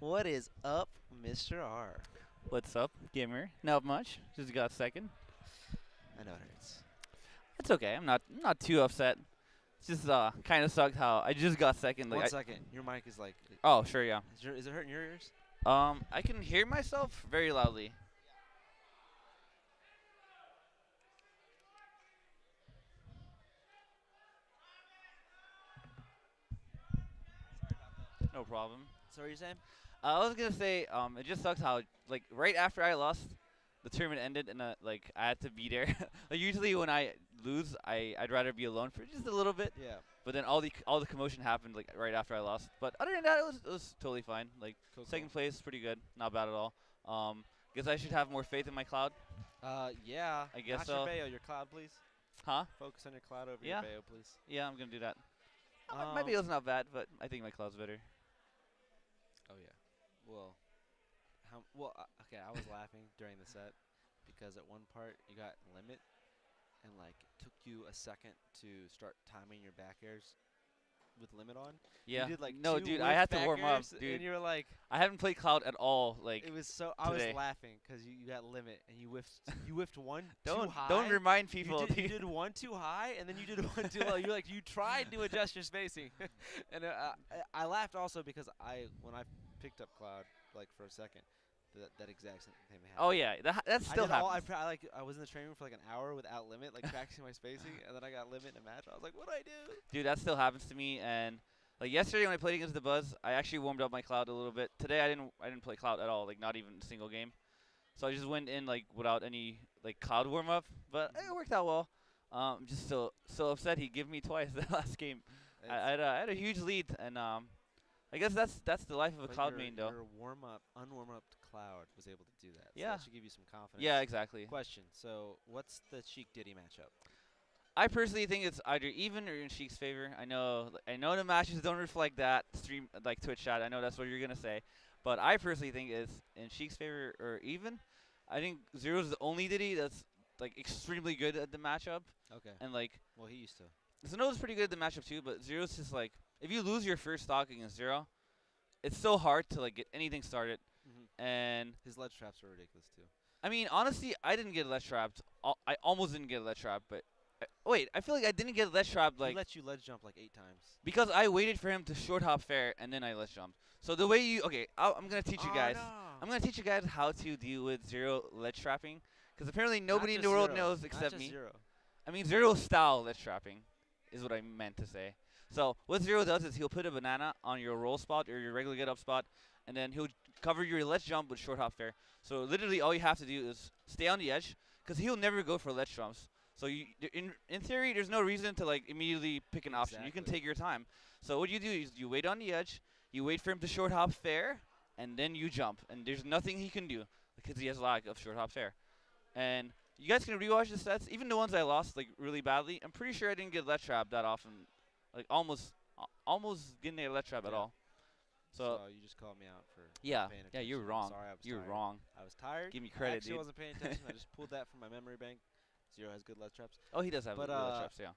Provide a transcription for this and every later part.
What is up, Mr. R? What's up, GimR? Not much. Just got second. I know it hurts. It's okay. I'm not too upset. It's just kind of sucked how I just got second. One Like second. Your mic is like. oh sure yeah. Is it hurting your ears? I can hear myself very loudly. No problem. So what are you saying? I was gonna say it just sucks how like right after I lost, the tournament ended and like I had to be there. Like usually when I lose, I'd rather be alone for just a little bit. Yeah. But then all the commotion happened like right after I lost. But other than that, it was totally fine. Like Cool. second place, pretty good, not bad at all. Guess I should have more faith in my cloud. Yeah. I guess Not so. your Bayo, your cloud, please. Huh? Focus on your cloud over Yeah. your Bayo, please. Yeah, I'm gonna do that. My Um. Bale's not bad, but I think my cloud's better. Oh yeah. Well. Okay. I was laughing during the set because at one part you got limit and like it took you a second to start timing your back airs with limit on. Yeah. You did like No, two dude, I whiff had to back warm up, airs, dude. and you were like. I haven't played cloud at all. Like It was so I was today. laughing because you got limit and you whiffed one too don't high. don't remind people. You did one too high and then you did one too low. You tried to adjust your spacing, and I laughed also because when I picked up cloud like for a second, that exact same thing happened. Oh yeah, that still happens. I was in the training room for like an hour without limit, like practicing my spacing, and then I got limit in a match. I was like, what do I do? Dude, that still happens to me. And like yesterday when I played against the Buzz, I actually warmed up my cloud a little bit. Today I didn't play cloud at all, like not even a single game. So I just went in like without any like cloud warm up, but it worked out well. I'm just so upset he gave me twice the last game. I had a huge lead, and I guess that's the life of a But cloud your, main though. your unwarm up cloud was able to do that. So Yeah. that should give you some confidence. Yeah, exactly. Question. So, what's the Cheek Diddy matchup? I personally think it's either even or in Sheik's favor. I know the matches don't reflect that stream like Twitch chat. I know that's what you're gonna say, but I personally think it's in Sheik's favor or even. I think Zero's the only Diddy that's like extremely good at the matchup, Okay. and like Well, he used to. Sano's pretty good at the matchup too. But Zero's just like if you lose your first stock against Zero, it's so hard to like get anything started. And His ledge traps were ridiculous too. I mean honestly, I didn't get ledge trapped. I almost didn't get ledge trapped, but wait, I feel like I didn't get ledge trapped He like. let you ledge jump like 8 times. Because I waited for him to short hop fair and then I ledge jumped. So the way you I'm gonna teach you guys. No. I'm gonna teach you guys how to deal with Zero ledge trapping. Because apparently Not nobody in just the world Zero. knows Not except just me. Zero. I mean Zero style ledge trapping is what I meant to say. So what Zero does is he'll put a banana on your roll spot or your regular get up spot, and then he'll cover your ledge jump with short hop fair. So literally all you have to do is stay on the edge, because he'll never go for ledge jumps. So in theory, there's no reason to like immediately pick an option. You can Exactly. take your time. So what you do is you wait on the edge, you wait for him to short hop fair, and then you jump. And there's nothing he can do because he has lag of short hop fair. And you guys can rewatch the sets, even the ones I lost like really badly. I'm pretty sure I didn't get ledge trap that often, like almost didn't get ledge trap at Yeah. all. So you just called me out for Yeah, not paying attention. you're I'm wrong. sorry, I was You're tired. wrong. I was tired. Give me I credit, actually dude. wasn't paying attention. I just pulled that from my memory bank. Zero has good ledge traps. Oh, he does have But, good ledge traps, yeah.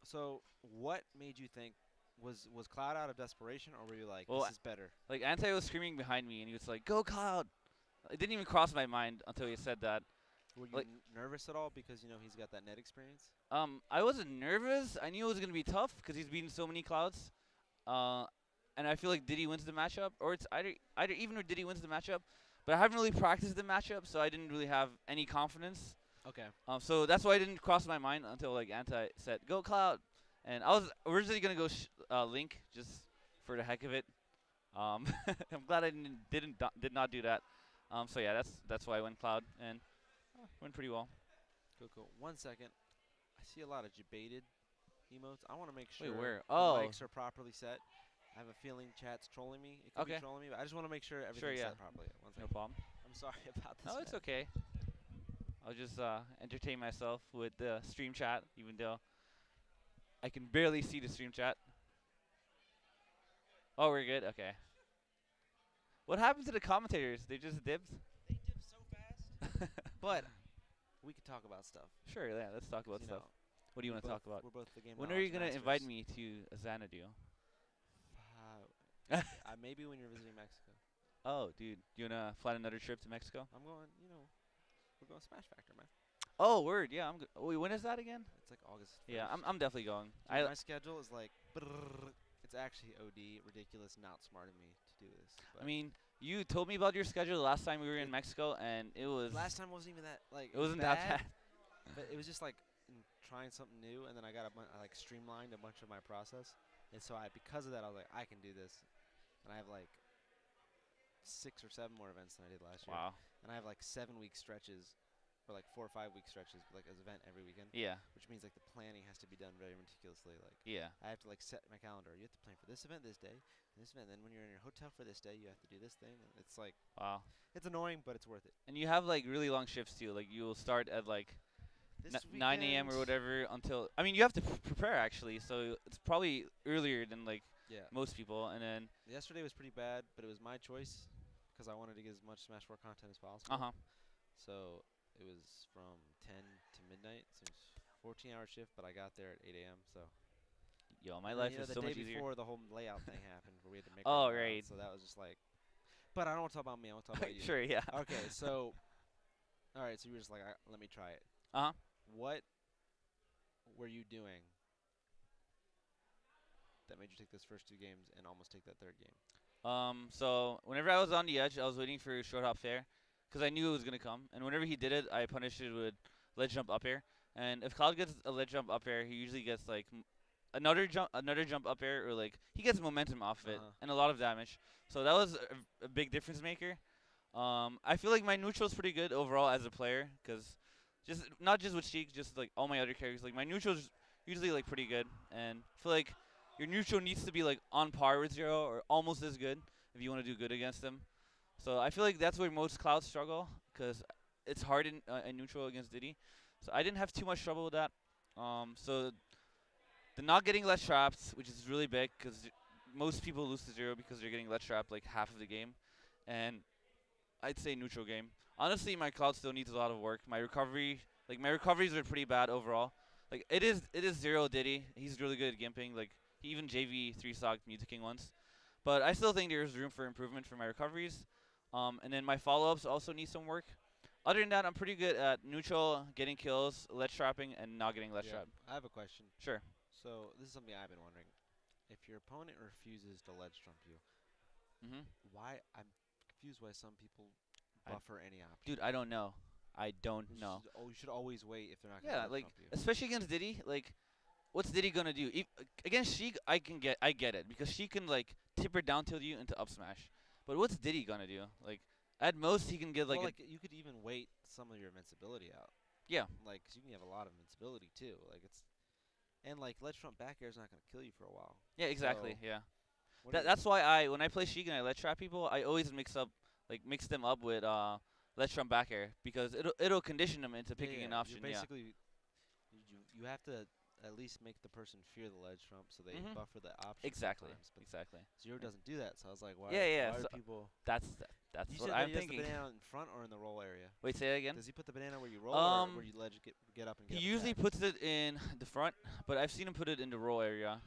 So, what made you think was Cloud out of desperation, or were you like, Well, this is better? Like Anti was screaming behind me, and he was like, "Go Cloud!" It didn't even cross my mind until he said that. Were you like- nervous at all because he's got that net experience? I wasn't nervous. I knew it was gonna be tough because he's beaten so many Clouds. And I feel like Diddy wins the matchup, or it's either even or Diddy wins the matchup. But I haven't really practiced the matchup, so I didn't really have any confidence. Okay. So that's why it didn't cross my mind until like Anti said, "Go Cloud," and I was originally gonna go Link just for the heck of it. I'm glad I did not do that. So yeah, that's why I went Cloud and went pretty well. Cool. 1 second. I see a lot of debated emotes. I want to make sure Wait, where? the Oh, mics are properly set. I have a feeling chat's trolling me. It could be Okay. trolling me, but I just want to make sure everything's yeah. set properly. 1 no second. problem. I'm sorry about this. No, it's man. okay. I'll just entertain myself with the stream chat, even though I can barely see the stream chat. Oh, we're good? Okay. What happened to the commentators? They just dipped? They dip so fast. But we could talk about stuff. Sure, yeah, let's talk about 'cause, stuff. What do you we're want to both- talk about? We're both the game. When are you knowledge going to invite masters. me to Xanadu? Maybe when you're visiting Mexico. Oh, dude, you wanna plan another trip to Mexico? I'm going. We're going Smash Factor, man. Oh, word. Yeah, I'm. Wait, when is that again? It's like August Yeah, 1st. I'm definitely going. Dude, my schedule is like. It's actually OD ridiculous. Not smart of me to do this. I But mean, you told me about your schedule the last time we were in it, Mexico, and it was. last time wasn't even that like It it was wasn't that bad, bad. but it was just like trying something new, and then I like streamlined a bunch of my process, and so because of that I was like I can do this, and I have like 6 or 7 more events than I did last year, Wow. and I have like 7 week stretches, or like 4 or 5 week stretches, like as event every weekend, Yeah. which means like the planning has to be done very meticulously. Like Yeah. I have to like set my calendar. You have to plan for this event this day, and this event. Then when you're in your hotel for this day, you have to do this thing. And it's like Wow. it's annoying, but it's worth it. And you have like really long shifts too. Like you will start at like This 9 a.m. weekend, or whatever until. I mean, you have to prepare actually, so it's probably earlier than like yeah. most people. And then. Yesterday was pretty bad, but it was my choice because I wanted to get as much Smash 4 content as possible. Uh huh. So it was from 10 to midnight. So it was 14-hour shift, but I got there at 8 a.m. So Yo, my and then, life is the so day much easier. before the whole layout thing happened, where we had to make. Oh, our own layout, right. So that was just like. But I don't want to talk about me. I want to talk about you. Sure. Yeah. Okay, so. All right, so you were just like, let me try it. Uh huh. What were you doing that made you take those first 2 games and almost take that third game? So whenever I was on the edge, I was waiting for short hop fair, because I knew it was gonna come. And whenever he did it, I punished it with ledge jump up air. And if Cloud gets a ledge jump up air, he usually gets like another jump up air, or like he gets momentum off of it Uh-huh. and a lot of damage. So that was a big difference maker. I feel like my neutral's pretty good overall as a player, because just not just with Sheik, just like all my other characters. Like my neutral's usually like pretty good, and I feel like your neutral needs to be like on par with Zero or almost as good if you want to do good against them. So I feel like that's where most Clouds struggle, because it's hard in neutral against Diddy. So I didn't have too much trouble with that. So the not getting less traps, which is really big, because most people lose to Zero because they're getting less trapped like half of the game, and I'd say neutral game. Honestly, my Cloud still needs a lot of work. My recoveries are pretty bad overall. Like it is Zero Diddy. He's really good at gimping. Like he even JV 3-stocked King once. But I still think there's room for improvement for my recoveries. And then my follow-ups also need some work. Other than that, I'm pretty good at neutral, getting kills, ledge trapping, and not getting ledge trapped. I have a question. Sure. So this is something I've been wondering. If your opponent refuses to ledge trump you, Mhm. why? I'm confused why some people I- buffer any option. Dude, I don't know. I don't know. You should always wait if they're not going Yeah, to like trump you. especially against Diddy, like what's Diddy gonna do? Against Sheik, I get it, because she can like tip her down tilt you into up smash. But what's Diddy gonna do? Like at most he can get like, Well, like you could even wait some of your invincibility out. yeah, Like, 'cause you can have a lot of invincibility too. Like and like ledge trump back air is not going to kill you for a while. yeah, exactly, So, yeah. what do you- That's why when I play Sheik and I ledge trap people, I always mix them up with ledge trump back air, because it'll condition them into picking an option. You're Yeah. basically, you have to at least make the person fear the ledge trump so they Mhm. buffer the option. Exactly. Sometimes, but Exactly. Zero doesn't do that, so I was like, why? Yeah, yeah, Why so are people? That's You what said I'm that he does thinking. the banana in front or in the roll area. Wait, say that again. Does he put the banana where you roll or where you get up and He get? usually attacks? puts it in the front, but I've seen him put it in the roll area.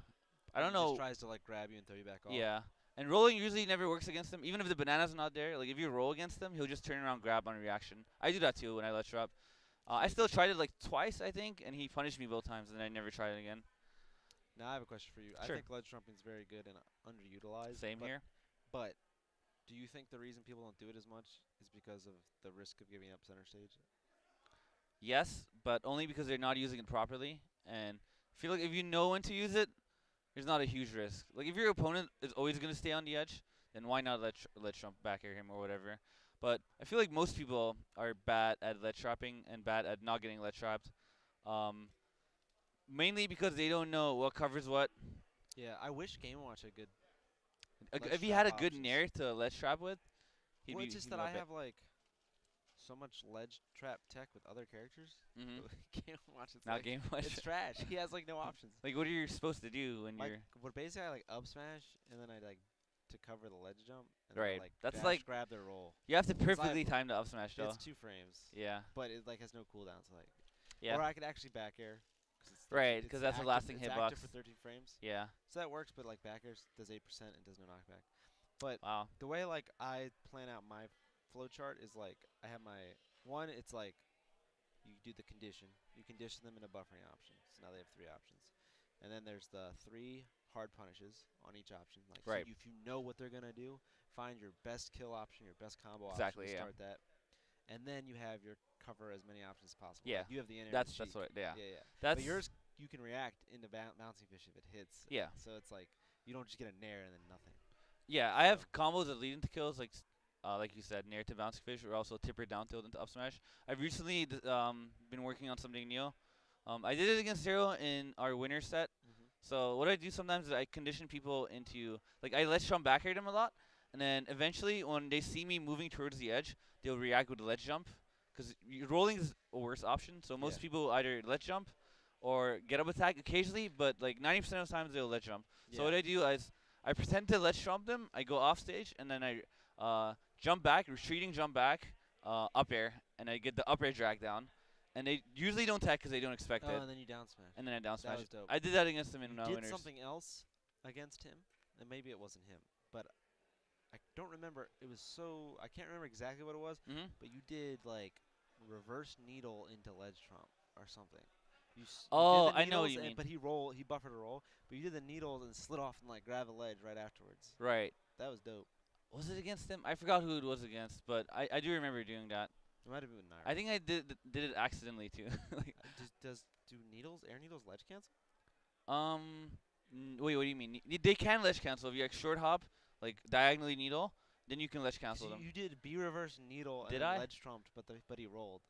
I don't He know. Just tries to like grab you and throw you back off. Yeah. And rolling usually never works against him, even if the banana's not there. Like if you roll against him, he'll just turn around, grab on reaction. I do that too when I let drop. I still tried it like twice, I think, and he punished me both times, and I never tried it again. Now I have a question for you. Sure. I think ledge trumping is very good and underutilized. Same but, here. But do you think the reason people don't do it as much is because of the risk of giving up center stage? Yes, but only because they're not using it properly. And I feel like if you know when to use it, there's not a huge risk. Like if your opponent is always gonna stay on the edge, then why not let Trump back air him or whatever? But I feel like most people are bad at let trapping and bad at not getting let trapped. Mainly because they don't know what covers what. Yeah, I wish Game & Watch had good. If he had a trap good options. nair to let trap with, he'd Well, be. it's just he'd that be I well have like so much ledge trap tech with other characters. Mhm. Game & Watch it's Not like, Game Watch. it's trash. He has like no options. Like what are you supposed to do when Like, you're but basically I like up smash and then I like to cover the ledge jump. And Right. Then, like, That's dash, like- grab their roll. you have to I have- perfectly time the up smash though. It's 2 frames. Yeah. But it like has no cooldown, so like. Yeah. Or I could actually back air. Right, 'cause that's a lasting it's hitbox. active for 13 frames. Yeah. So that works, but like back air does 8% and does no knockback. But Wow. the way like I plan out my flow chart is like I have my one. It's like you do the condition. You condition them in a buffering option. So now they have three options. And then there's the three hard punishes on each option. Like so Right. if you know what they're gonna do, find your best kill option, your best combo option Exactly. to Yeah. start that. And then you have your cover as many options as possible. Yeah. Like you have the inner That's cheek. what. Yeah. Yeah, yeah. That's But yours you can react into bouncing fish if it hits. yeah. So it's like you don't just get a nair and then nothing. Yeah. I So have combos that lead into kills like you said, near to bouncing fish, or also tipper down tilt into up smash. I've recently been working on something new. I did it against Zero in our winner set. mhm. So what I do sometimes is I condition people into like I ledge jump back at them a lot, and then eventually when they see me moving towards the edge, they'll react with a ledge jump, because rolling is a worse option. So Yeah. most people either ledge jump or get up attack occasionally, but like 90% of the times they'll ledge jump. So Yeah. what I do is I pretend to ledge jump them. I go off stage and then I jump back, retreating jump back, up air, and I get the up air drag down. And they usually don't tech because they don't expect Oh, it, and then you down smash. and then I down That smash was it. dope. I did that against him in You did winners. something else against him, and maybe it wasn't him, but I don't remember. It was so I can't remember exactly what it was, Mm-hmm. but you did like reverse needle into ledge trump or something. Oh, did the I know what needles you and- mean. But he buffered a roll, but you did the needles and slid off and like grabbed the ledge right afterwards. Right. That was dope. Was it against him? I forgot who it was against, but I do remember doing that. It might have been Naira. I think I did it accidentally too. Like, Do needles air needles ledge cancel? wait, what do you mean? They can ledge cancel if you like short hop, like diagonally needle, then you can ledge 'Cause cancel them. you did B reverse needle Did and I? then ledge trumped, but he rolled.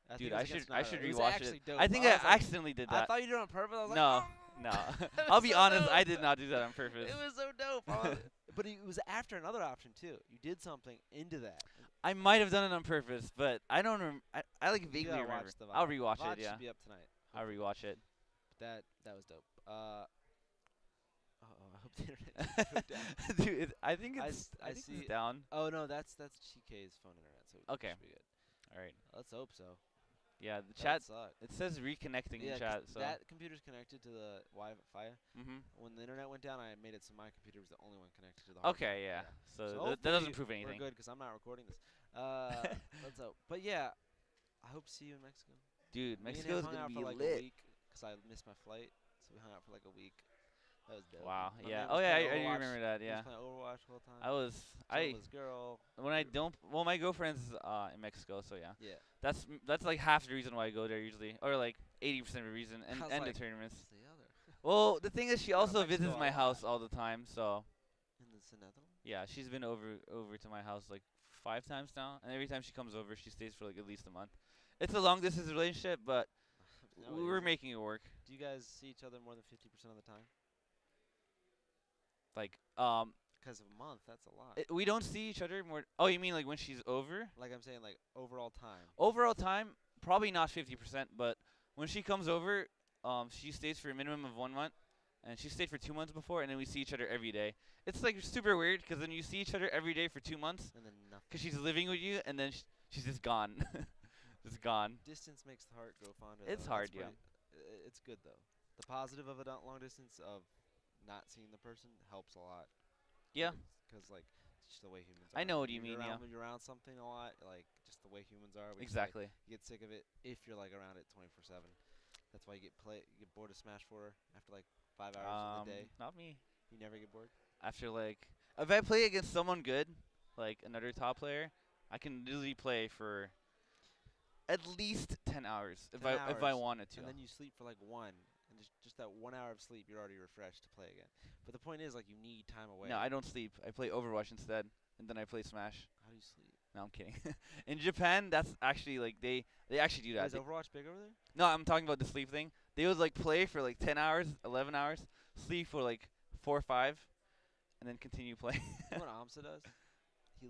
I think Dude, it was I should against I Naira. should It was rewatch actually it. dope. I think I I was like- accidentally did I that. thought you did it on purpose. I was like, No, "Oh!" no. It I'll was be so honest, dope. I did not do that on purpose. It was so dope. But it was after another option too. You did something into that. I might have done it on purpose, but I don't remember. I like You vaguely gotta remember. watch the I'll VOD. rewatch VOD it. Yeah, should be up tonight. I'll hopefully. rewatch it. That was dope. Oh, I hope the internet didn't go down. Dude, I think I it's s- I think see- it's down. Oh no, that's TK's phone internet, so it Okay. should be good. All right. Let's hope so. Yeah, the That chat. sucked. It says reconnecting Yeah, in 'cause chat. So. that computer's connected to the Wi-Fi. Mhm. When the internet went down, I made it so my computer was the only one connected to the hard Okay. drive. Yeah. So, So that doesn't hopefully prove We're anything. good because I'm not recording this. Let's hope. But yeah, I hope to see you in Mexico. Dude, Me and Mexico's him hung gonna out be for like lit. a week because I missed my flight, so we hung out for like a week. That was dope. Wow. My Yeah. man Oh was yeah, I playing do Overwatch. remember that. He Yeah. was playing Overwatch the whole time. I was. Chilling with his girl. When I don't. Well, my girlfriend's in Mexico, so yeah. Yeah. That's like half the reason why I go there usually, or like 80% of the reason, I was and like, the tournaments. What's the other? Well, the thing is, she Go to also Mexico visits a my lot. house all the time, so In the Netherlands? yeah, she's been over to my house like 5 times now, and every time she comes over, she stays for like at least a month. It's a long distance relationship, but No, it we're isn't. making it work. Do you guys see each other more than 50% of the time? Like Because a month, that's a lot. we don't see each other more. Oh, you mean like when she's over? Like I'm saying, like overall time. Overall time, probably not 50%, but when she comes over, she stays for a minimum of 1 month, and she stayed for 2 months before, and then we see each other every day. It's like super weird, because then you see each other every day for 2 months, And then nothing. because she's living with you, and then she's just gone. Just gone. Distance makes the heart grow fonder. It's though. hard, That's it's good though. The positive of a long distance of not seeing the person helps a lot. Yeah. Because like it's just the way humans are. I know what you When you're mean, around, yeah. When you're around something a lot, like just the way humans are. which is, Exactly. Like, you get sick of it if you're like around it 24/7. That's why you get bored of Smash 4 after like 5 hours in the day. Not me. You never get bored. After like, if I play against someone good, like another top player, I can literally play for at least 10 hours if 10 if I hours, wanted to. And then you sleep for like 1, and just that 1 hour of sleep, you're already refreshed to play again. But the point is, like, you need time away. No, I don't sleep. I play Overwatch instead, and then I play Smash. How do you sleep? No, I'm kidding. In Japan, that's actually like they actually do that. Is Overwatch big over there? No, I'm talking about the sleep thing. They would like play for like 10 hours, 11 hours, sleep for like 4 or 5, and then continue playing. You know what Amsa does? He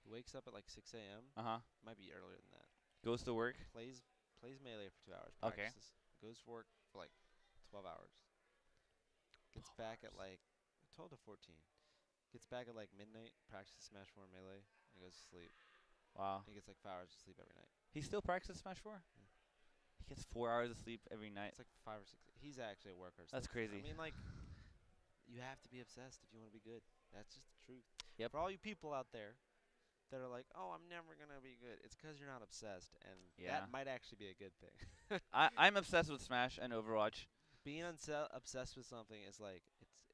wakes up at like 6 a.m. Uh-huh. Might be earlier than that. Goes to work. Plays Melee for 2 hours. Okay. Practices. Goes to work for like 12 hours. Gets back at like 12 to 14. Gets back at like midnight. Practices Smash 4 Melee. And goes to sleep. Wow. He gets like 5 hours of sleep every night. He still practices Smash 4? Yeah. He gets 4 hours of sleep every night. It's like 5 or 6. He's actually a worker. That's crazy. I mean, like, you have to be obsessed if you want to be good. That's just the truth. Yep. For all you people out there that are like, "Oh, I'm never gonna be good," it's because you're not obsessed, and Yeah. that might actually be a good thing. I'm obsessed with Smash and Overwatch. Being obsessed with something is like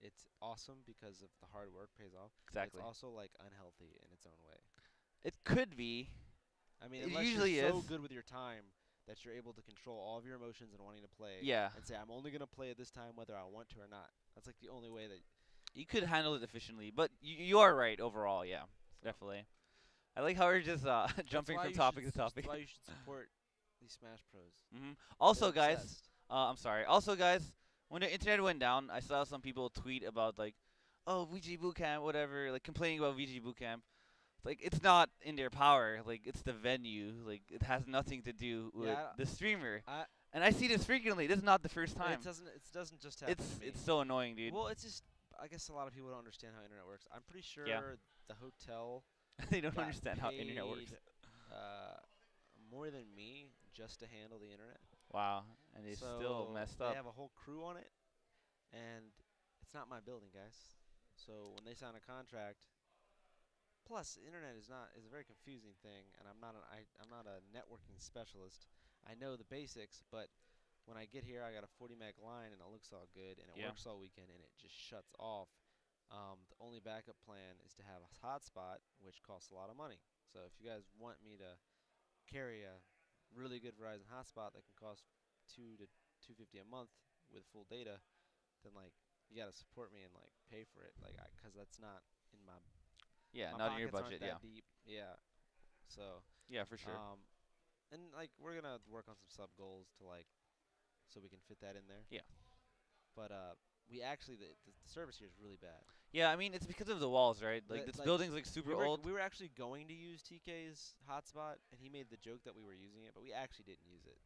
it's awesome because of the hard work pays off. But it's Exactly. also like unhealthy in its own way. It could be. I mean, It unless usually you're so is. good with your time that you're able to control all of your emotions and wanting to play Yeah. and say, I'm only going to play at this time whether I want to or not. That's like the only way that. You could handle it efficiently, but you are right overall. Yeah, So. definitely. I like how we're just That's jumping why from you topic to should. That's topic. why you should support these Smash Pros. Also, They're guys, obsessed. I'm sorry. Also, guys, when the internet went down, I saw some people tweet about like, oh, VG Bootcamp, whatever, like complaining about VG Bootcamp. Like, it's not in their power. Like, it's the venue. Like, it has nothing to do with Yeah, the streamer. I. And I see this frequently. This is not the first time. It doesn't. It doesn't just happen to me. It's so annoying, dude. Well, it's just. I guess a lot of people don't understand how internet works. I'm pretty sure Yeah. the hotel They don't got understand how internet works. paid, more than me just to handle the internet. Wow, and they So still messed they up. have a whole crew on it, and it's not my building, guys. So when they sign a contract, plus internet is a very confusing thing, and I'm not a networking specialist. I know the basics, but when I get here, I got a 40 meg line, and it looks all good, and it Yeah. works all weekend, and it just shuts off. The only backup plan is to have a hotspot, which costs a lot of money. So if you guys want me to carry a really good Verizon hotspot that can cost 2 to 250 a month with full data, then like you gotta support me and like pay for it, like cause that's not in Yeah, my not in your pockets aren't budget. Yeah. that deep. Yeah. So Yeah, for sure. and like we're gonna work on some sub goals to like so we can fit that in there. Yeah. But we actually the service here is really bad. Yeah, I mean it's because of the walls, right? Like this Like, building's like super old. we were actually going to use TK's hotspot, and he made the joke that we were using it, but we actually didn't use it.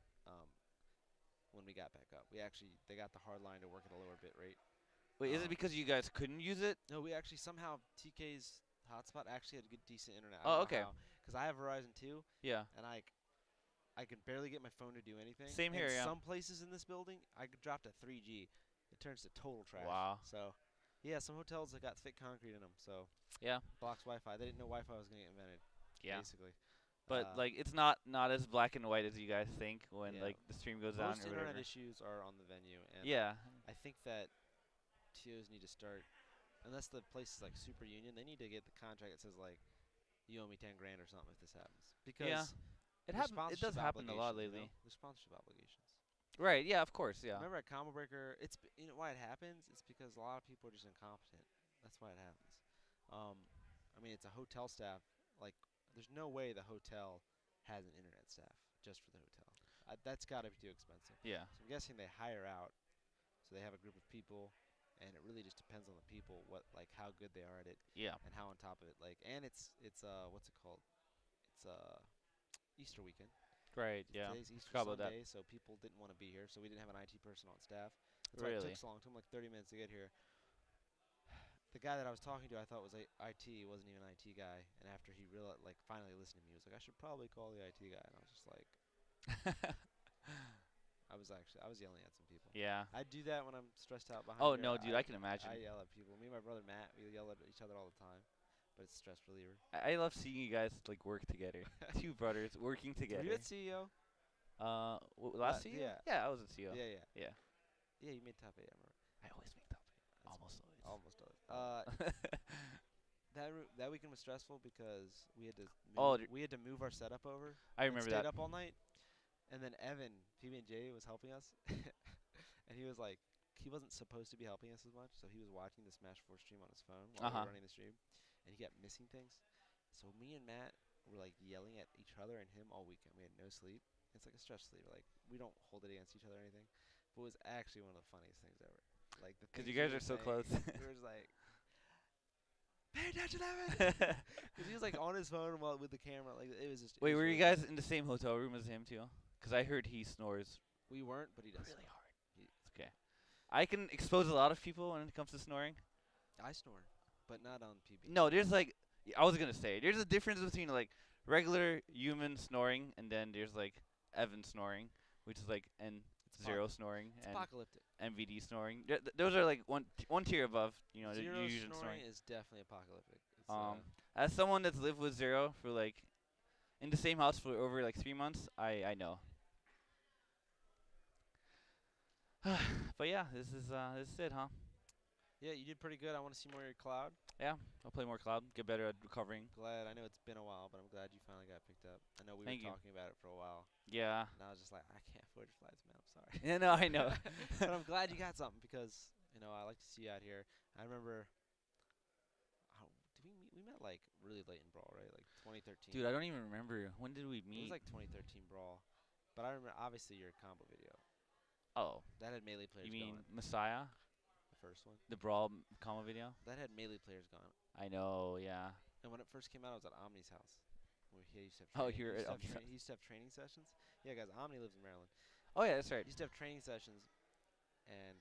When we got back up, they got the hard line to work at a lower bit rate. Wait, is it because you guys couldn't use it? No, we actually somehow TK's hotspot actually had good decent internet. Oh, okay. Because I have Verizon too, Yeah. and I can barely get my phone to do anything. Same And here, yeah. Some places in this building, I could drop to 3G. It turns to total trash. Wow. So, yeah, some hotels that got thick concrete in them, so Yeah. blocks Wi-Fi. They didn't know Wi-Fi was gonna get invented. Yeah. Basically. But like it's not as black and white as you guys think when Yeah. like the stream goes down Most or internet whatever. issues are on the venue, and Yeah. I think that TOs need to start, unless the place is like super union, they need to get the contract that says like, you owe me 10 grand or something if this happens. Because Yeah. It there's happens. It does sponsorship happen a lot obligations, lately. There's sponsorship obligations. Right. Yeah. Of course. Yeah. Remember at Combo Breaker, you know why it happens? It's because a lot of people are just incompetent. That's why it happens. I mean, it's a hotel staff. Like, there's no way the hotel has an internet staff just for the hotel. That's got to be too expensive. Yeah. So I'm guessing they hire out, so they have a group of people, and it really just depends on the people, how good they are at it, Yeah. and how on top of it. Like, and it's what's it called? It's Easter weekend. Right. Yeah. Today's Easter Forgot about that. Sunday, so people didn't want to be here, so we didn't have an IT person on staff. That's why it Really? took so long. It took 'em like 30 minutes to get here. The guy that I was talking to, I thought was IT, wasn't even an IT guy. And after he finally listened to me, he was like, "I should probably call the IT guy." And I was just like, I was yelling at some people. Yeah. I do that when I'm stressed out behind. Oh here. no, dude, I can imagine. I yell at people. Me and my brother Matt, we yell at each other all the time, but it's stress reliever. I love seeing you guys like work together. Two brothers working together. Were you at CEO? Last CEO? yeah. Yeah, I was at CEO. Yeah. Yeah. Yeah, you made top 8. I remember. I always make top 8. That's Almost always. Almost that weekend was stressful because we had to move our setup over. I and remember stayed that. up all night, and then Evan PB&J was helping us, and he was like, he wasn't supposed to be helping us as much, so he was watching the Smash 4 stream on his phone while we were running the stream, and he kept missing things. So me and Matt were like yelling at each other and him all weekend. We had no sleep. It's like a stress sleep. Like we don't hold it against each other or anything, but it was actually one of the funniest things ever. Like the Because things you we guys were are so saying, close. we were just like, pay attention, Evan. Because he was like on his phone while with the camera. Like it was just. Wait, was were you really guys funny. in the same hotel room as him too? Because I heard he snores We weren't, but he does. really hard. He- It's okay. I can expose a lot of people when it comes to snoring. I snore, but not on PB. No, there's like I was gonna say there's a difference between like regular human snoring and then there's like Evan snoring, which is like and Zero snoring It's and apocalyptic. MVD snoring. Those are like one tier above. You know, the Zero usual snoring snoring. is definitely apocalyptic. It's, As someone that's lived with Zero for like in the same house for over like 3 months, I know. But yeah, this is it, huh? yeah, you did pretty good. I want to see more of your cloud. Yeah, I'll play more cloud, get better at recovering. Glad. I know it's been a while, but I'm glad you finally got picked up. I know we were Thank you. talking about it for a while, Yeah. and I was just like, I can't afford your flights, man. I'm sorry. Yeah, no, I know. but I'm glad you got something because I like to see you out here. I remember. Oh, did we meet? We met like really late in Brawl, right? Like 2013. Dude, I don't even remember. When did we It meet? was like 2013 Brawl, but I remember obviously your combo video Oh, that had melee players you mean going. Messiah? The first one The Brawl combo video? that had melee players going. I know, yeah. And when it first came out, I was at Omni's house. Where he used to have Oh, training. you're he, used at to have Omni's he used to have training sessions. Yeah, guys, Omni lives in Maryland. Oh, yeah, that's right. He used to have training sessions, and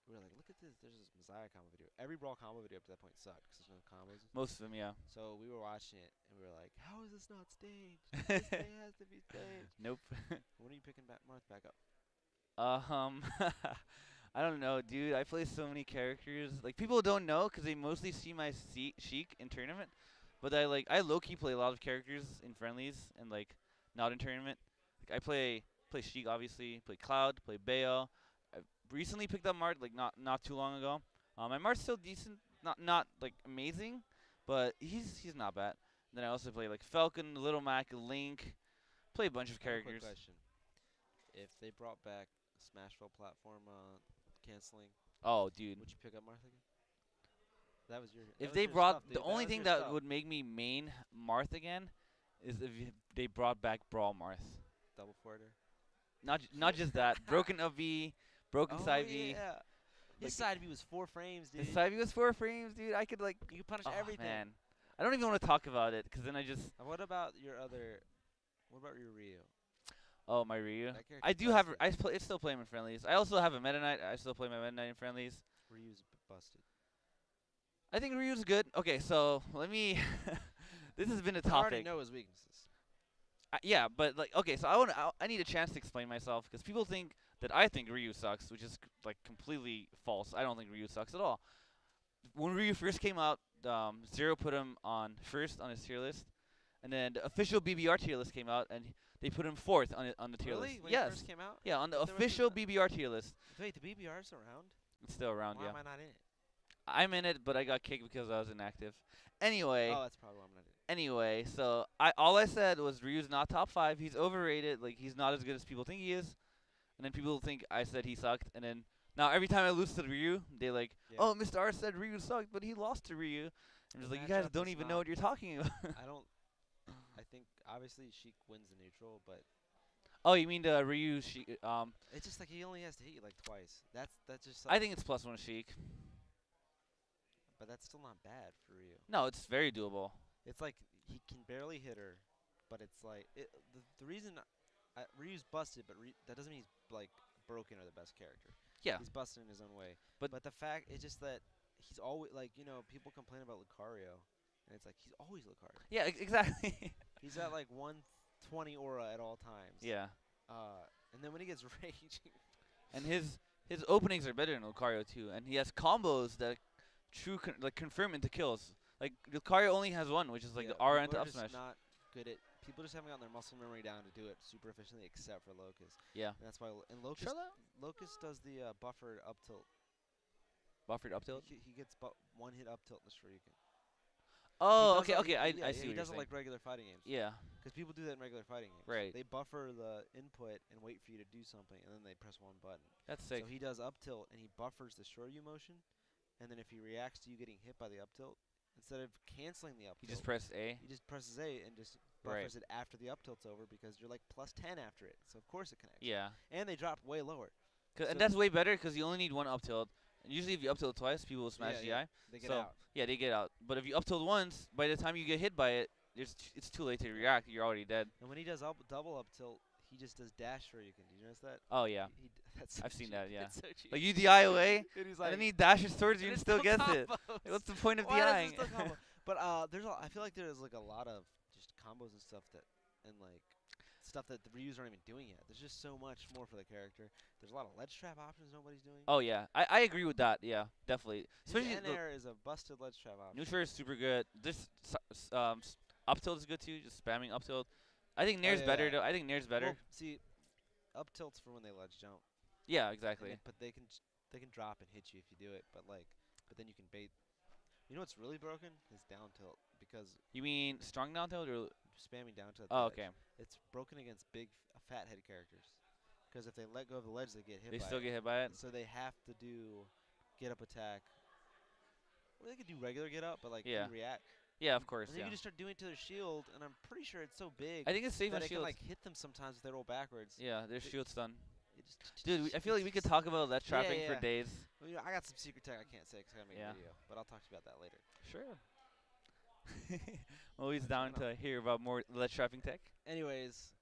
we were like, look at this. There's this Messiah combo video. Every Brawl combo video up to that point sucked because there's no combos. Most of them, yeah. So we were watching it, and we were like, how is this not staged? This thing has to be staged. Nope. When are you picking Marth back up? I don't know, dude. I play so many characters. Like people don't know because they mostly see my Sheik in tournament, but I low key play a lot of characters in friendlies and like not in tournament. Like I play Sheik obviously, play Cloud, play Bale. I recently picked up Mart like not too long ago. My Mart's still decent, not like amazing, but he's not bad. Then I also play like Falcon, Little Mac, Link. Play a bunch of I have a characters. quick question. If they brought back Smashville platform canceling, Oh, dude. would you pick up Marth again? That was your. That If was they your brought stuff, dude. the only was thing your that stuff. would make me main Marth again is if they brought back Brawl Marth. Double forwarder. Not just that. Broken of V, broken Oh side V. yeah. His side V was 4 frames, dude. The side V was 4 frames, dude. I could like. You could punish Oh everything. man, I don't even want to talk about it because then I just. What about your other? What about your Ryu? Oh, my Ryu. That character I do have. busted. I still play him in friendlies. I also have a Meta Knight. I still play my Meta Knight in friendlies. Ryu's busted. I think Ryu's good. Okay, so let me. This has been a I already topic. know his weaknesses. Yeah, but like, okay, so I need a chance to explain myself because people think that I think Ryu sucks, which is like completely false. I don't think Ryu sucks at all. When Ryu first came out, Zero put him on first on his tier list, and then the official BBR tier list came out, and they put him fourth on the tier Really? list. When Yes. he first came out? Yeah, on the There was official a- BBR tier list. Wait, the BBR's around? It's still around, Why yeah. am I not in it? I'm in it, but I got kicked because I was inactive. Anyway. Oh, that's probably why I'm not in it. Anyway, so all I said was Ryu's not top 5. He's overrated. Like he's not as good as people think he is. And then people think I said he sucked. And then now every time I lose to Ryu, they like, Yeah. oh, Mr. R said Ryu sucked, but he lost to Ryu. And it's The like you guys matchup don't is even not- know what you're talking about. I don't. I think obviously Sheik wins the neutral, but Oh, you mean the Ryu? it's just like he only has to hit you like twice. That's just. I think it's +1 Sheik. But that's still not bad for Ryu. No, it's very doable. It's like he can barely hit her, but it's like the reason Ryu's busted, but that doesn't mean he's like broken or the best character. Yeah. He's busted in his own way. But the fact it's just that he's always like people complain about Lucario, and it's like he's always Lucario. Yeah, exactly. He's at like 120 aura at all times. Yeah. And then when he gets raging, And his openings are better than Lucario too, and he has combos that confirm into kills. Like Lucario only has one, which is like yeah, the R people into are up just smash. not good at. People just haven't gotten their muscle memory down to do it super efficiently, except for Locust. Yeah. And that's why. And Locust does the buffered up tilt. Buffered up tilt. He gets one hit up tilt in the Shuriken. Oh, He does okay. it- I see. He what does you're it like saying. regular fighting games. Yeah. Because people do that in regular fighting games. Right. They buffer the input and wait for you to do something, and then they press one button. That's sick. So he does up tilt, and he buffers the Shoryu motion, and then if he reacts to you getting hit by the up tilt, instead of canceling the up He tilt, just pressed A. he just presses A and just Right. buffers it after the up tilt's over because you're like +10 after it. So of course it connects. Yeah. And they dropped way lower. So- And that's way better because you only need one up tilt. And usually if you up tilt twice, people will smash Yeah, DI. They get So out. yeah, they get out. But if you up tilt once, by the time you get hit by it, it's too late to react. You're already dead. And when he does double up tilt, he just does dash Shuriken. Did you notice that? Oh yeah. That's so I've seen cheap. that, yeah. It's so cheap. Like you DI away, And he's and then he dashes towards you and it's still gets it. combos. Like, what's the point of Why does it DIing? still combo? But I feel like there's like a lot of just combos and stuff that and like stuff that the reviews aren't even doing yet. There's just so much more for the character. There's a lot of ledge trap options nobody's doing. Oh yeah, I agree with that. Yeah, definitely. His Especially N air is a busted ledge trap option. neutral is super good. This up tilt is good too. Just spamming up tilt. I think Nair's yeah, better yeah. though. I think Nair's better. Well, see, up tilts for when they ledge jump. Yeah, exactly. But they can drop and hit you if you do it. But then you can bait. You know what's really broken is down tilt because You mean strong down tilt or? spamming down tilt. Oh, okay. It's broken against big fat head characters because if they let go of the ledge, they get hit. They by still it. get hit by it. So they have to do get up attack. Well, they could do regular get up, but Yeah. react. Yeah, of course. And Yeah. you can just start doing it to their shield, and I'm pretty sure it's so big I think it's safe that on it can shields. hit them sometimes if they roll backwards. Yeah, their shield's done. It just Dude, I feel like we could talk about ledge trapping for yeah. days. Well, I got some secret tech I can't say because I gotta make Yeah. a video, but I'll talk to you about that later. Sure. Always down to hear about more ledge trapping tech. Anyways,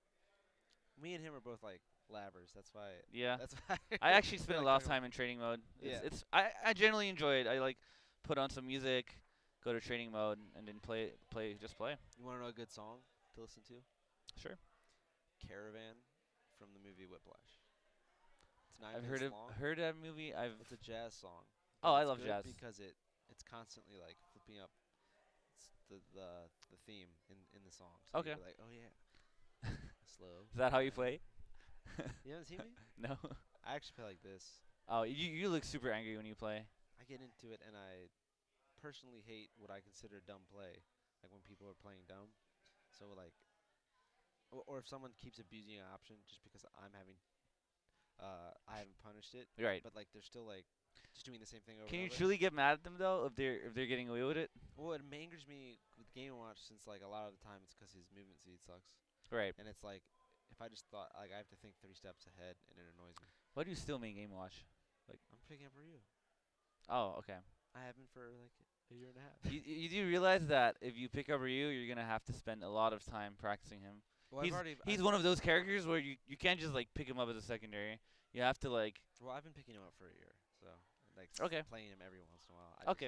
me and him are both like labbers. That's why. Yeah. That's why. I actually we spend a like lot of talking time in training mode. Yeah. I generally enjoy it. I like put on some music, go to training mode, and then play. You want to know a good song to listen to? Sure. Caravan from the movie Whiplash. It's 9 I've minutes long. heard that movie. It's a jazz song. Oh, but I it's love good jazz. because it's constantly like flipping up the theme in the song. So Okay. you're like, oh yeah, slow. Is that how you play? You haven't seen me? No. I actually play like this. Oh, you look super angry when you play. I get into it and I personally hate what I consider dumb play, like when people are playing dumb. So like, or if someone keeps abusing an option just because I haven't punished it, Right. but like they're still like just doing the same thing over Can and you over. truly get mad at them though if they're getting away with it? Well, it angers me with Game & Watch since like a lot of the time it's because his movement speed sucks, Right. and it's like if I just thought like I have to think 3 steps ahead and it annoys me. Why do you still make Game Watch? I'm picking up Ryu. Oh, okay. I haven't for like a year and a half. You do realize that if you pick up Ryu, you're gonna have to spend a lot of time practicing him. Well, He's one of those characters where you can't just like pick him up as a secondary. You have to like. Well, I've been picking him up for a year, so like Okay. playing him every once in a while. Okay.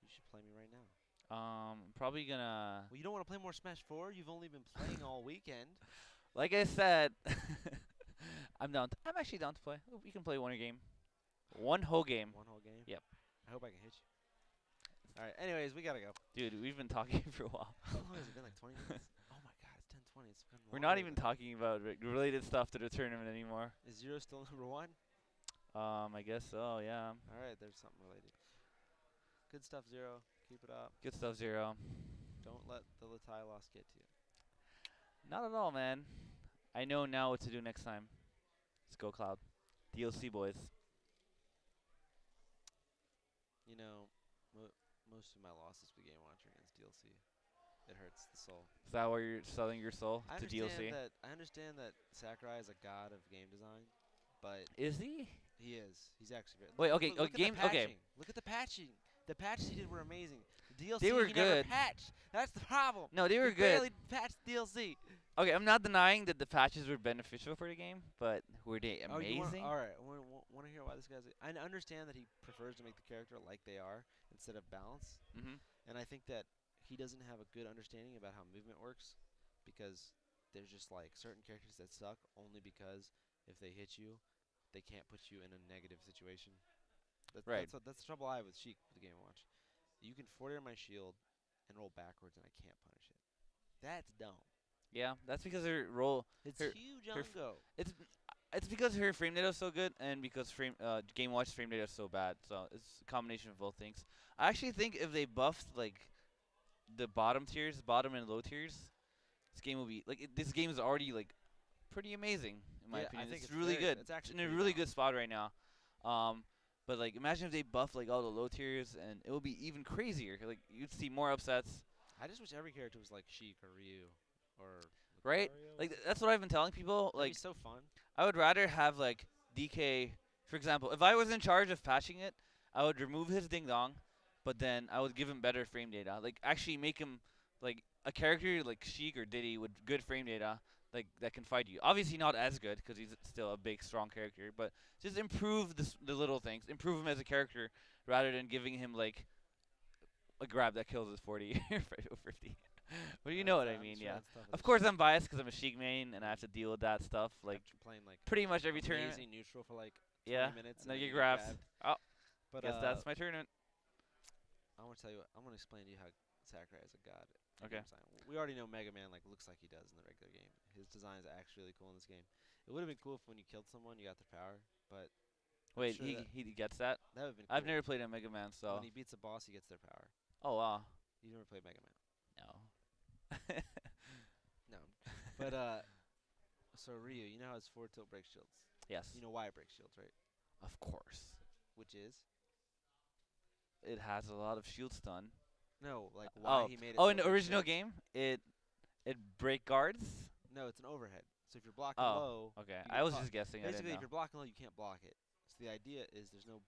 You should play me right now. Probably gonna. Well, you don't want to play more Smash 4? You've only been playing all weekend. Like I said, I'm down. I'm actually down to play. We can play one game. One whole game. One whole game? Yep. I hope I can hit you. All right. Anyways, we gotta go. Dude, we've been talking for a while. How long has it been? Like 20 minutes? Oh my God, it's 10:20. It's been We're not longer even than- talking about related stuff to the tournament anymore. Is Zero still number 1? I guess so. Yeah. All right. There's something related. Good stuff, Zero. Keep it up. Good stuff, Zero. Don't let the Latai loss get to you. Not at all, man. I know now what to do next time. Let's go, Cloud. DLC boys. You know, most of my losses with Game Watch are against DLC. It hurts the soul. Is that why you're selling your soul to DLC? I understand that Sakurai is a god of game design, but Is he? he is. He's actually very. Wait, okay, Look at the game. Okay. patching. Look at the patching. The patches he did were amazing. The DLC They were he never good. patched. That's the problem. No, they were He good. barely patched DLC. Okay, I'm not denying that the patches were beneficial for the game, but were they amazing? All right. Want to hear why this guy's? I understand that he prefers to make the character like they are instead of balance, Mhm. and I think that he doesn't have a good understanding about how movement works, because there's just like certain characters that suck only because if they hit you, they can't put you in a negative situation. Right. That's the trouble I have with Sheik with the Game Watch. You can forward my shield and roll backwards, and I can't punish it. That's dumb. Yeah, that's because her roll. It's Her- huge her on go. It's because her frame data is so good, and because Game Watch frame data is so bad. So it's a combination of both things. I actually think if they buffed like the bottom tiers, bottom and low tiers, this game will be like this game is already like pretty amazing in my Yeah, I opinion. think it's it's really very- good. it's actually in a pretty really balanced. good spot right now. But like imagine if they buff like all the low tiers, and it would be even crazier. Like you'd see more upsets, I just wish every character was like Sheik or Ryu or right? Lucario. Like that's what I've been telling people. That'd Like be so fun. I would rather have like DK, for example. If I was in charge of patching it, I would remove his ding dong, but then I would give him better frame data. Like actually make him like a character like Sheik or Diddy with good frame data, like that can fight you. Obviously not as good because he's still a big strong character, but just improve the little things. Improve him as a character rather than giving him like a grab that kills his 40 or 50. But you know what I I'm mean, sure yeah. that's tough Of as course, shit. I'm biased because I'm a Sheik main and I have to deal with that stuff like After playing like pretty much every tournament. amazing neutral for like 20 Yeah, minutes and and then then you you get get grabbed. grabbed. Oh, But guess that's my tournament. I want to tell you. I'm gonna explain to you how Sakurai is a god. in Okay. game design. We already know Mega Man like looks like he does in the regular game. His design is actually really cool in this game. It would have been cool if when you killed someone you got their power, but I'm Wait, sure that he gets that? that would have been I've cool. never played a Mega Man, so. When he beats a boss, he gets their power. Oh wow. You never played Mega Man? No. No. But so Ryu, you know how his forward tilt breaks shields. Yes. You know why it breaks shields, right? Of course. Which is It has a lot of shield stun. no, like why Oh. he made it. Oh, so in it the breaks original shields. game, it break guards. No, it's an overhead. So if you're blocking Oh. low, Okay. you I get was caught. just guessing. I Basically, if didn't you're know. blocking low, you can't block it. So the idea is there's no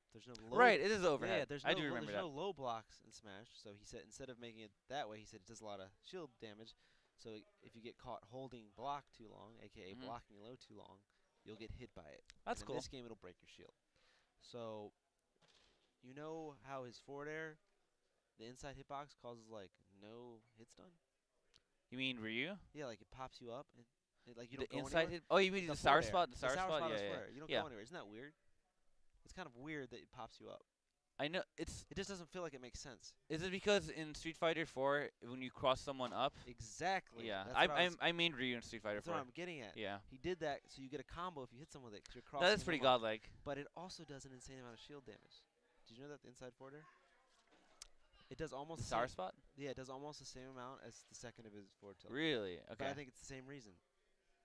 low. Right. It is overhead. Yeah, there's I no do remember there's that. no low blocks in Smash. So he said instead of making it that way, he said it does a lot of shield damage. So if you get caught holding block too long, aka Mhm. blocking low too long, you'll get hit by it. That's and cool. In this game, it'll break your shield. So you know how his forward air, the inside hitbox causes like no hit stun. You mean Ryu? Yeah, like it pops you up and like you The don't go inside anywhere. hit. Oh, you mean the sour forward air. spot? The sour sour spot? spot Yeah, is yeah. forward air. You don't Yeah. go anywhere. Isn't that weird? It's kind of weird that it pops you up. I know. It's. It just doesn't feel like it makes sense. Is it because in Street Fighter 4 when you cross someone up? Exactly. Yeah. That's what I mean Ryu in Street Fighter that's 4. what I'm getting at. Yeah. He did that so you get a combo if you hit someone with it 'cause you're crossing. That is pretty them up. godlike. But it also does an insane amount of shield damage. Did you know that the inside forward air? It does almost The the sour same. spot? Yeah, it does almost the same amount as the second of his forward tilt. Really? But Okay. I think it's the same reason.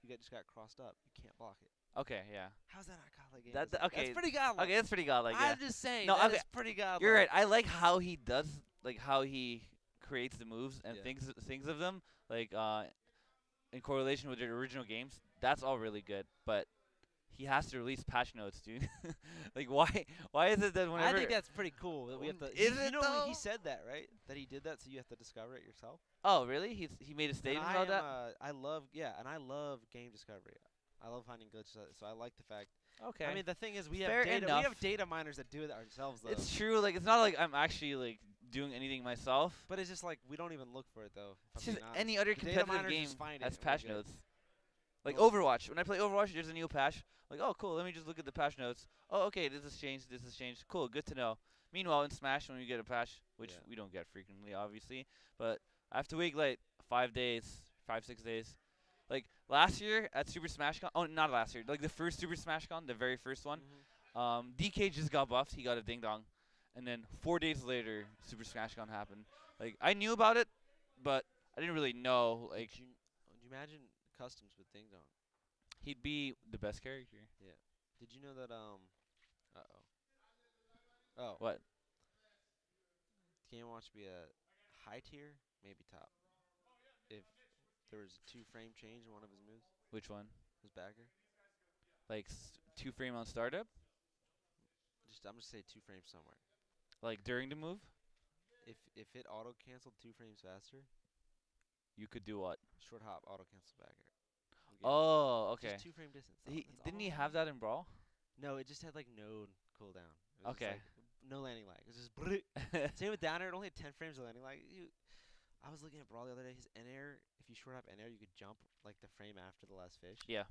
Just got crossed up. You can't block it. Okay. Yeah. How's that not godlike game? That- design? okay. That's pretty godlike. Okay, that's pretty godlike. Yeah. I'm just saying. No, that okay. is pretty godlike. You're right. I like how he does, like how he creates the moves and Yeah. thinks of them, like in correlation with the original games. That's all really good, but he has to release patch notes, dude. Like why is it that whenever I think that's pretty cool. That we have to. Is you it know though? he said that, right? That he did that, so you have to discover it yourself. Oh, really? He made a And statement I about am, that? I love game discovery. I love finding glitches, so I like the fact. Okay. I mean, the thing is, we Fair have data. enough. We have data miners that do it ourselves, though. It's true. Like it's not like I'm actually like doing anything myself. But it's just like we don't even look for it, though. if It's I'm just being honest. any other The data competitive miners game just find it has and we're patch good. notes. Like Well- Overwatch. When I play Overwatch, there's a new patch. Like, oh, cool. Let me just look at the patch notes. Oh, okay. This has changed. This has changed. Cool. Good to know. Meanwhile, in Smash, when we get a patch, which Yeah. we don't get frequently, obviously, but I have to wait like 5 days, 6 days. Like last year at Super Smash Con. Oh, not last year. Like the first Super Smash Con, the very first one. DK just got buffed. He got a ding dong, and then 4 days later, Super Smash Con happened. Like I knew about it, but I didn't really know. Like Did you imagine customs with Ding Dong? he'd be the best character. Did you know that Oh. What? Game Watch be a high tier, maybe top. If there was a 2-frame change in one of his moves, Which one? his backer. Like 2 frame on startup? I'm just say 2 frames somewhere. Like during the move? If it auto canceled 2 frames faster, You could do what? short hop auto cancel backer. Oh, okay. Just 2-frame distance. Didn't he have that in Brawl? No, it just had like no cooldown. It was just, Okay. like, no landing lag. It was just same with down air. It only had 10 frames of landing lag. I was looking at Brawl the other day. His N air, if you short hop N air, you could jump like the frame after the last fish. Yeah,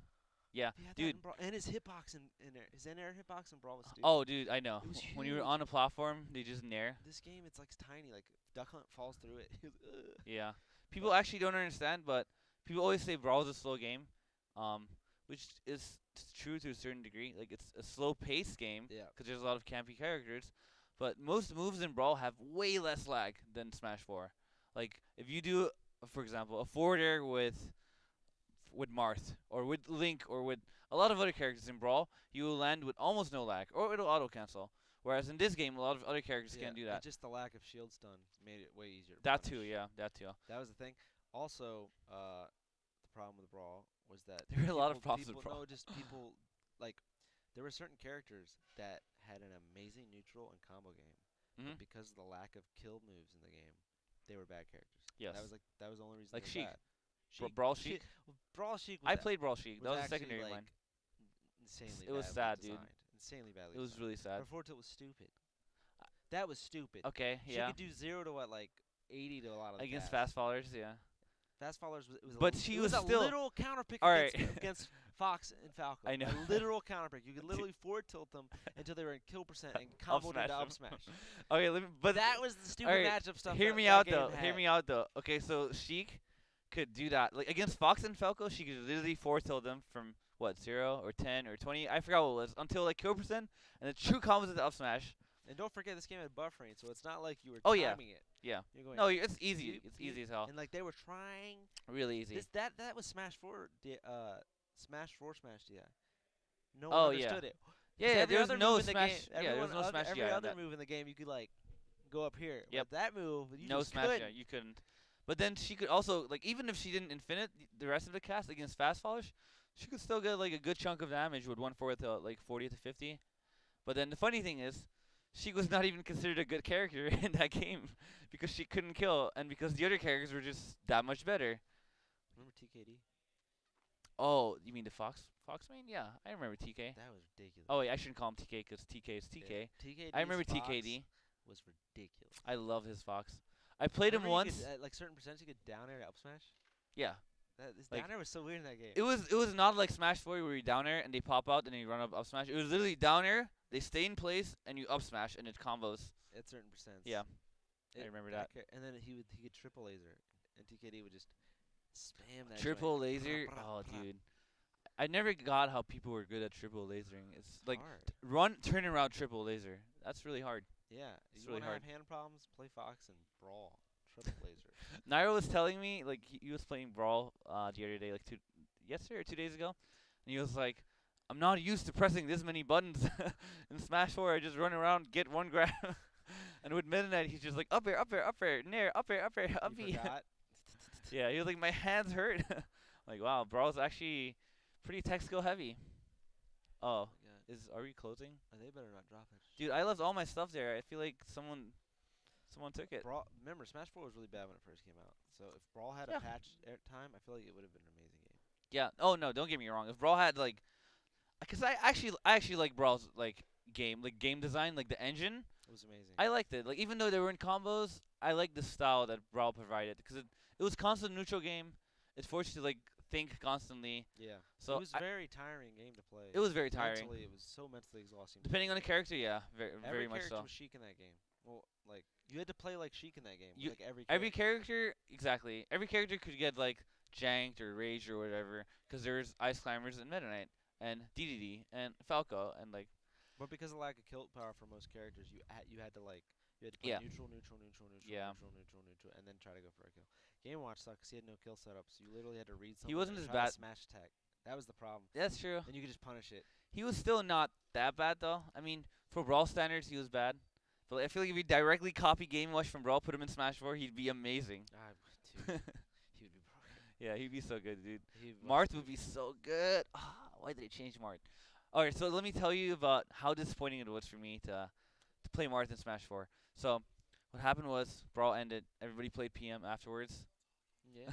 He had that dude. in Brawl. And his hitbox in air, his N air hitbox in Brawl was stupid. Oh, dude, I know. It was When you were huge. on a platform, they just nair. This game, it's like tiny. Like Duck Hunt falls through it. Ugh. Yeah. People actually don't understand, but people always say Brawl is a slow game, which is true to a certain degree. Like it's a slow-paced game Yeah. because there's a lot of campy characters, but most moves in Brawl have way less lag than Smash 4. Like if you do, for example, a forward air with Marth or with Link or with a lot of other characters in Brawl, you will land with almost no lag or it'll auto cancel. Whereas in this game, a lot of other characters can't do and that. just the lack of shield stun made it way easier. To That punish. too, yeah, that too. That was the thing. Also, the problem with Brawl was that There were a lot of problems with people, Brawl. No, just people like there were certain characters that had an amazing neutral and combo game, Mhm. but because of the lack of kill moves in the game, they were bad characters. Yes. That was the only reason. Like they were Sheik. bad. Brawl Sheik. Well, Brawl Sheik. Was I played Brawl Sheik. That was a actually, secondary of like, mine. Insanely. It was badly sad, dude. designed. Insanely badly. It was designed. really sad. Her forward tilt was stupid. That was stupid. Okay, She yeah. could do 0 to what, like 80 to a lot of the Against pass. fast followers, yeah. Fast followers was But she it was was a still literal counter pick all against, right. against Fox and Falco. I know. A literal counter pick. You could literally forward tilt them until they were in kill percent and Up comboed smash into them. up smash. Okay, but That was the stupid alright, matchup stuff. hear that, me that out game though. had. Hear me out though. Okay, so Sheik could do that. Like against Fox and Falco, she could literally forward tilt them from what 0 or 10 or 20. I forgot what it was until like kill percent and the true combos into up smash. And don't forget, this game had buffering, so it's not like you were Oh, yeah. timing it. Yeah. You're going, No, it's easy. doop, It's doop, easy as hell. And like they were trying. Really easy. That was Smash 4. Smash 4 Smash DI. No Oh, one yeah. understood it. 'Cause Yeah, every there was other no move in the smash. game- Yeah, there was everyone no oth- smash. Every GI on other that. move in the game, you could like go up here. Yep. But that move, you No just smash. couldn't. Yeah, you couldn't. But then she could also like even if she didn't infinite the rest of the cast against fast followers, she could still get like a good chunk of damage with 1/4 to like 40 to 50. But then the funny thing is, she was not even considered a good character in that game because she couldn't kill and because the other characters were just that much better. Remember TKD? Oh, you mean the Fox main? Yeah, I remember TK. That was ridiculous. Oh wait, I shouldn't call him TK because TK is TK. TKD. I remember TKD. Was ridiculous. I love his Fox. I played him Remember you once. could, at like certain percentage, you could down air to up smash. Yeah. This Like, down air was so weird in that game. It was not like Smash 4 where you down air and they pop out and then you run up smash. It was literally down air, they stay in place and you up smash and it combos. At certain percents. Yeah. I remember that. And then he could triple laser, and TKD would just spam that. Triple joint. laser. Brah, brah, Oh, brah. dude. I never got how people were good at triple lasering. It's like Hard. turn around triple laser. That's really hard. Yeah. it's You really wanna hard. have hand problems? Play Fox and Brawl. Triple laser. Nairo was telling me like he was playing Brawl the other day, like yesterday or 2 days ago, and he was like, "I'm not used to pressing this many buttons in Smash 4. I just run around, get one grab." And with Meta Knight, he's just like up air, nair, up air, up You B. forgot? Yeah, he was like, my hands hurt. Like, wow, Brawl's actually pretty tech skill heavy. Oh, Yeah. are we closing? They better not drop it. Dude, I left all my stuff there. I feel like someone took it. Brawl. Remember, Smash 4 was really bad when it first came out. So if Brawl had Yeah. a patch time, I feel like it would have been an amazing game. Yeah. Oh no, don't get me wrong. If Brawl had like, cause I actually like Brawl's like game design, like the engine. It was amazing. I liked it. Like even though they were in combos, I liked the style that Brawl provided because it was constant neutral game. It forced you to like think constantly. Yeah. So it was a very tiring game to play. it was very tiring. Mentally, it was so mentally exhausting. Depending on the character, yeah, very Every much character so. was Sheik in that game. Well, like you had to play like Sheik in that game. You- Like every Every character, exactly. Every character could get like janked or raged or whatever because there's Ice Climbers and Meta Knight and DDD and Falco and like But because of lack of kill power for most characters, you had to play Yeah. neutral, Yeah. neutral, and then try to go for a kill. Game Watch sucked 'cause he had no kill setup, so you literally had to read something. He wasn't and as try to bad. Smash attack. That was the problem. that's true. Then you could just punish it. He was still not that bad though. I mean, for Brawl standards, he was bad. But I feel like if you directly copy Game Watch from Brawl, put him in Smash 4, he'd be amazing. Dude, he would be broken. Yeah, he'd be so good, dude. He Marth would be so good. Why did they change Marth? Alright, so let me tell you about how disappointing it was for me to play Marth in Smash 4. So, what happened was, Brawl ended, everybody played PM afterwards. Yeah.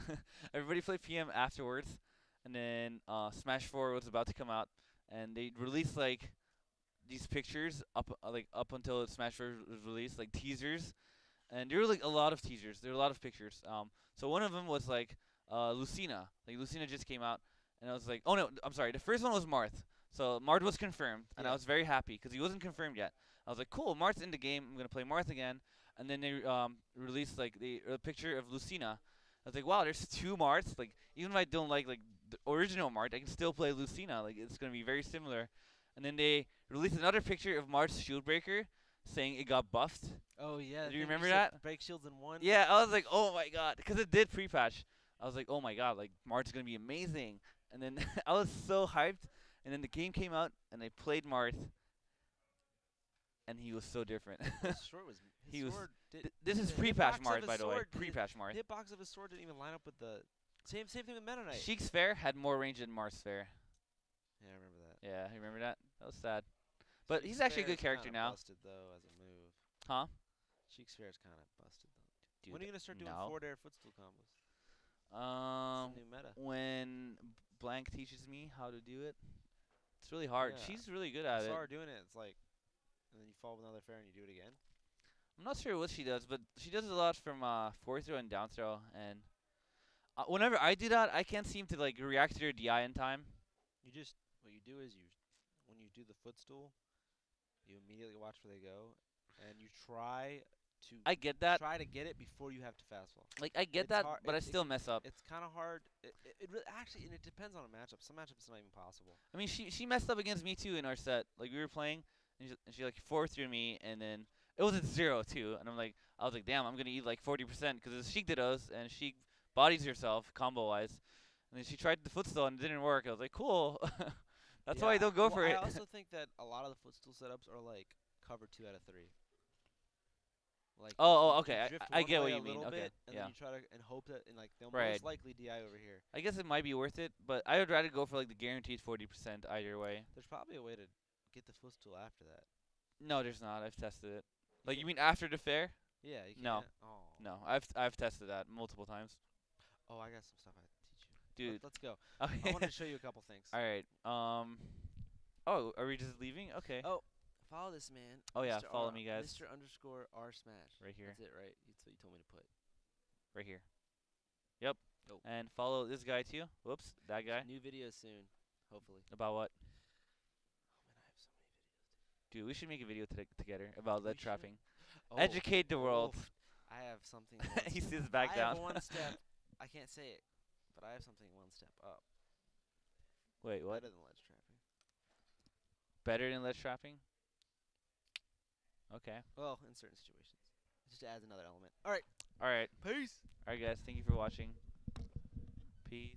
Everybody played PM afterwards, and then Smash 4 was about to come out, and they released like these pictures up until Smash 4 was released, like teasers, and there were like a lot of teasers. There were a lot of pictures. So one of them was like Lucina. Like Lucina just came out, and I was like, oh no, I'm sorry. The first one was Marth. So Marth was confirmed, and I Yeah. was very happy because he wasn't confirmed yet. I was like, cool, Marth's in the game. I'm gonna play Marth again. And then they released like a picture of Lucina. I was like, wow, there's two Marths. Like even if I don't like the original Marth, I can still play Lucina. Like it's gonna be very similar. And then they released another picture of Marth's Shield Breaker, saying it got buffed. Oh yeah. Do you thing remember said that? Break shields in one. Yeah, I was like, oh my god, because it did pre-patch. I was like, oh my god, like Marth's gonna be amazing. And then I was so hyped. And then the game came out, and I played Marth, and he was so different. His sword was. His He was- sword did, This is the pre-patch hitbox of Marth, his by the way. sword did- Pre-patch Marth. The hitbox of his sword didn't even line up with the same thing with Meta Knight. Sheik's Fair had more range than Marth's Fair. Yeah, I remember that. Yeah, you remember that? That was sad. But he's Sheik's actually a Fair good is character kinda now. Busted though as a move. Huh? Sheik's Fair is kind of busted though. Dude, When are you gonna start doing no. forward air footstool combos? It's a new meta. When Blank teaches me how to do it, it's really hard. Yeah. She's really good I at it. saw her doing it. It's like, and then you fall with another fair and you do it again. I'm not sure what she does, but she does a lot from forward throw and down throw, and Whenever I do that, I can't seem to like react to your DI in time. You just what you do is when you do the footstool, you immediately watch where they go, and you to I get that. try to get it before you have to fastball. Like I get It's that, hard. but I still mess up. It's kind of hard. It really, actually, and it depends on a matchup. Some matchups it's not even possible. I mean, she messed up against me too in our set. Like we were playing, and she like 4-threw me, and then it was at 0 too. And I was like, damn, I'm gonna eat like 40% because it's Sheik Dittos, and she bodies herself combo wise. And then she tried the footstool and it didn't work. I was like, cool. That's why I don't go for I it. also think that a lot of the footstool setups are like cover 2 out of 3. Like Oh, you okay. drift I one get what way a you mean. little Okay, bit, and yeah. then you try to and hope that and like they'll Right. most likely DI over here. I guess it might be worth it, but I would rather go for like the guaranteed 40% either way. There's probably a way to get the footstool after that. No, there's not. I've tested it. Like you can't- mean after the fair? Yeah, you No. can't. Oh. No, I've tested that multiple times. Oh, I got some stuff I have to teach you. Dude. Let's go. Okay. I wanted to show you a couple things. All right. Oh, are we just leaving? Okay. Oh, follow this man. Oh, yeah, Mr. follow R, me, guys. Mr. underscore R smash. Right here. That's it, right? That's what you told me to put. Right here. Yep. Oh. And follow this guy too. Whoops, that guy. New videos soon, hopefully. About what? Oh man, I have so many videos. Dude, we should make a video about lead We should. trapping. Oh, Educate the world. oof. I have something. He sits back I down. have one step. I can't say it, but I have something one step up. Wait, what? Better than ledge trapping. Better than lead trapping? Okay. Well, in certain situations, it just adds another element. All right. All right. Peace. All right, guys. Thank you for watching. Peace.